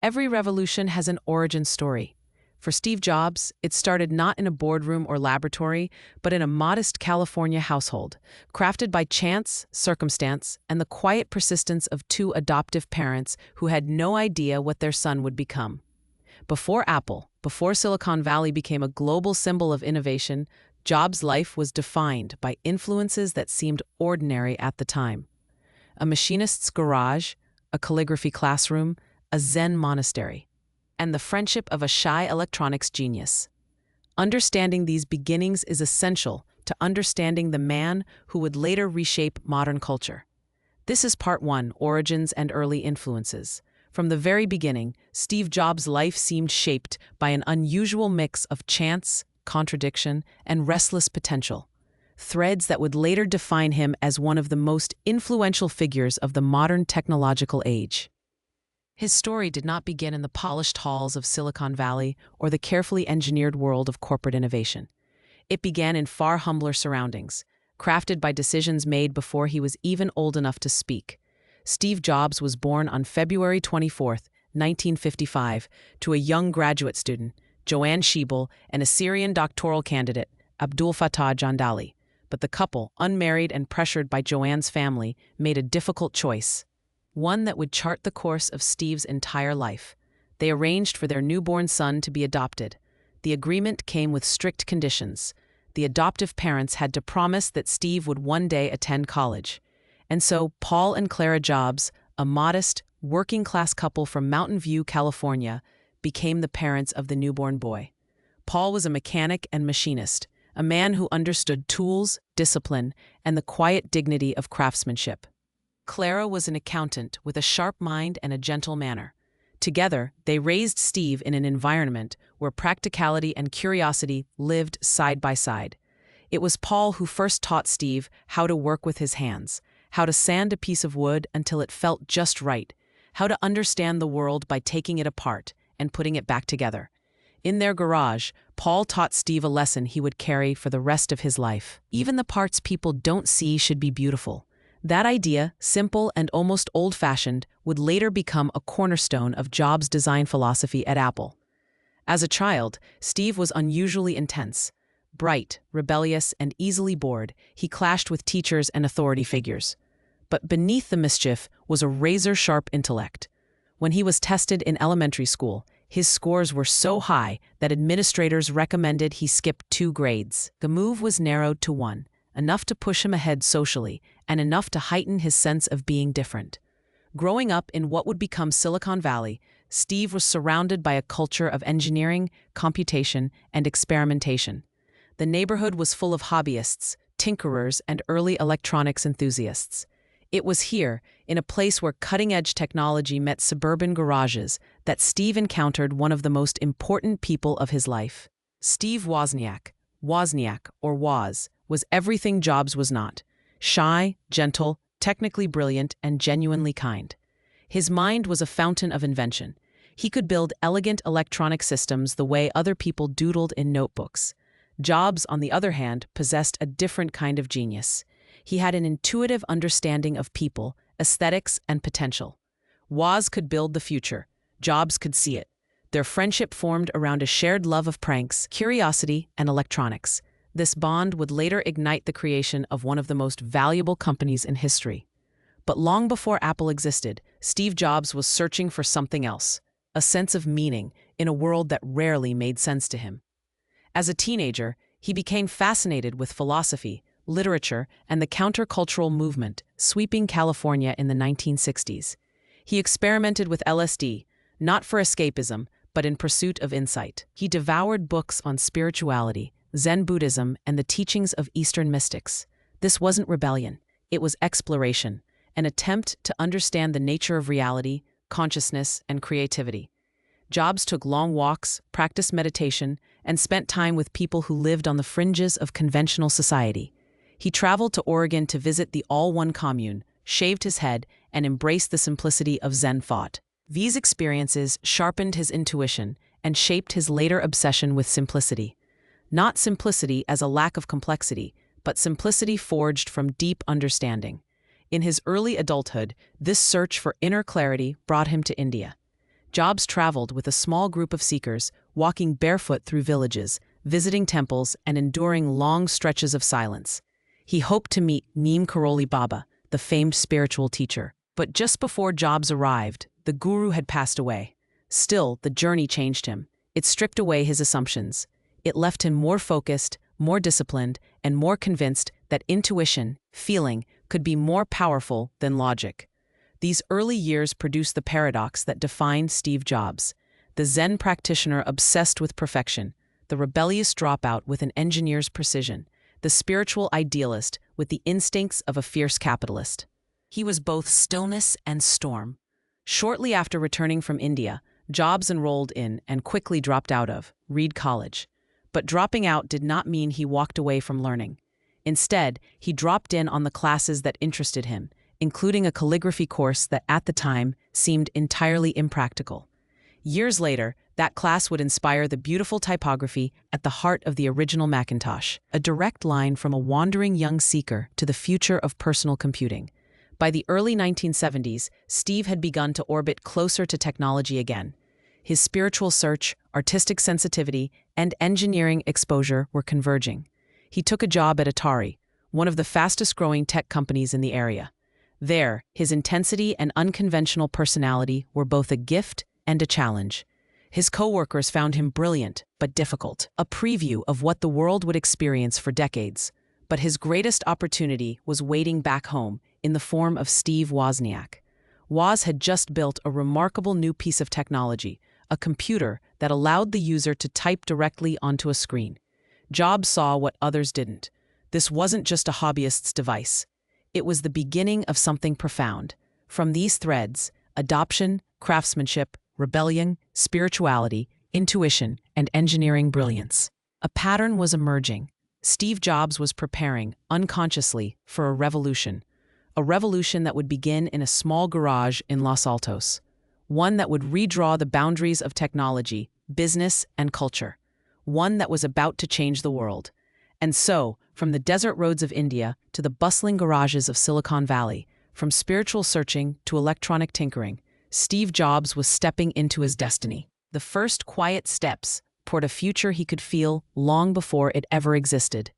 Every revolution has an origin story. For Steve Jobs, it started not in a boardroom or laboratory, but in a modest California household, crafted by chance, circumstance, and the quiet persistence of two adoptive parents who had no idea what their son would become. Before Apple, before Silicon Valley became a global symbol of innovation, Jobs' life was defined by influences that seemed ordinary at the time. A machinist's garage, a calligraphy classroom, a Zen monastery, and the friendship of a shy electronics genius. Understanding these beginnings is essential to understanding the man who would later reshape modern culture. This is Part 1, Origins and Early Influences. From the very beginning, Steve Jobs' life seemed shaped by an unusual mix of chance, contradiction, and restless potential, threads that would later define him as one of the most influential figures of the modern technological age. His story did not begin in the polished halls of Silicon Valley or the carefully engineered world of corporate innovation. It began in far humbler surroundings, crafted by decisions made before he was even old enough to speak. Steve Jobs was born on February 24, 1955, to a young graduate student, Joanne Schiebel, and a Syrian doctoral candidate, Abdul Fattah Jandali. But the couple, unmarried and pressured by Joanne's family, made a difficult choice, one that would chart the course of Steve's entire life. They arranged for their newborn son to be adopted. The agreement came with strict conditions. The adoptive parents had to promise that Steve would one day attend college. And so Paul and Clara Jobs, a modest, working-class couple from Mountain View, California, became the parents of the newborn boy. Paul was a mechanic and machinist, a man who understood tools, discipline, and the quiet dignity of craftsmanship. Clara was an accountant with a sharp mind and a gentle manner. Together, they raised Steve in an environment where practicality and curiosity lived side by side. It was Paul who first taught Steve how to work with his hands, how to sand a piece of wood until it felt just right, how to understand the world by taking it apart and putting it back together. In their garage, Paul taught Steve a lesson he would carry for the rest of his life. Even the parts people don't see should be beautiful. That idea, simple and almost old-fashioned, would later become a cornerstone of Jobs' design philosophy at Apple. As a child, Steve was unusually intense. Bright, rebellious, and easily bored, he clashed with teachers and authority figures. But beneath the mischief was a razor-sharp intellect. When he was tested in elementary school, his scores were so high that administrators recommended he skip 2 grades. The move was narrowed to 1, enough to push him ahead socially, and enough to heighten his sense of being different. Growing up in what would become Silicon Valley, Steve was surrounded by a culture of engineering, computation, and experimentation. The neighborhood was full of hobbyists, tinkerers, and early electronics enthusiasts. It was here, in a place where cutting-edge technology met suburban garages, that Steve encountered one of the most important people of his life. Steve Wozniak, or Woz, was everything Jobs was not. Shy, gentle, technically brilliant, and genuinely kind. His mind was a fountain of invention. He could build elegant electronic systems the way other people doodled in notebooks. Jobs, on the other hand, possessed a different kind of genius. He had an intuitive understanding of people, aesthetics, and potential. Woz could build the future. Jobs could see it. Their friendship formed around a shared love of pranks, curiosity, and electronics. This bond would later ignite the creation of one of the most valuable companies in history. But long before Apple existed, Steve Jobs was searching for something else, a sense of meaning in a world that rarely made sense to him. As a teenager, he became fascinated with philosophy, literature, and the countercultural movement sweeping California in the 1960s. He experimented with LSD, not for escapism, but in pursuit of insight. He devoured books on spirituality, Zen Buddhism, and the teachings of Eastern mystics. This wasn't rebellion. It was exploration, an attempt to understand the nature of reality, consciousness, and creativity. Jobs took long walks, practiced meditation, and spent time with people who lived on the fringes of conventional society. He traveled to Oregon to visit the All-One Commune, shaved his head, and embraced the simplicity of Zen thought. These experiences sharpened his intuition and shaped his later obsession with simplicity. Not simplicity as a lack of complexity, but simplicity forged from deep understanding. In his early adulthood, this search for inner clarity brought him to India. Jobs traveled with a small group of seekers, walking barefoot through villages, visiting temples, and enduring long stretches of silence. He hoped to meet Neem Karoli Baba, the famed spiritual teacher. But just before Jobs arrived, the guru had passed away. Still, the journey changed him. It stripped away his assumptions. It left him more focused, more disciplined, and more convinced that intuition, feeling, could be more powerful than logic. These early years produced the paradox that defined Steve Jobs: the Zen practitioner obsessed with perfection, the rebellious dropout with an engineer's precision, the spiritual idealist with the instincts of a fierce capitalist. He was both stillness and storm. Shortly after returning from India, Jobs enrolled in, and quickly dropped out of, Reed College. But dropping out did not mean he walked away from learning. Instead, he dropped in on the classes that interested him, including a calligraphy course that at the time seemed entirely impractical. Years later, that class would inspire the beautiful typography at the heart of the original Macintosh, a direct line from a wandering young seeker to the future of personal computing. By the early 1970s, Steve had begun to orbit closer to technology again. His spiritual search, artistic sensitivity, and engineering exposure were converging. He took a job at Atari, one of the fastest-growing tech companies in the area. There, his intensity and unconventional personality were both a gift and a challenge. His coworkers found him brilliant but difficult, a preview of what the world would experience for decades. But his greatest opportunity was waiting back home in the form of Steve Wozniak. Woz had just built a remarkable new piece of technology, a computer that allowed the user to type directly onto a screen. Jobs saw what others didn't. This wasn't just a hobbyist's device. It was the beginning of something profound. From these threads, adoption, craftsmanship, rebellion, spirituality, intuition, and engineering brilliance, a pattern was emerging. Steve Jobs was preparing, unconsciously, for a revolution that would begin in a small garage in Los Altos, one that would redraw the boundaries of technology, business, and culture, one that was about to change the world. And so, from the desert roads of India to the bustling garages of Silicon Valley, from spiritual searching to electronic tinkering, Steve Jobs was stepping into his destiny. The first quiet steps toward a future he could feel long before it ever existed.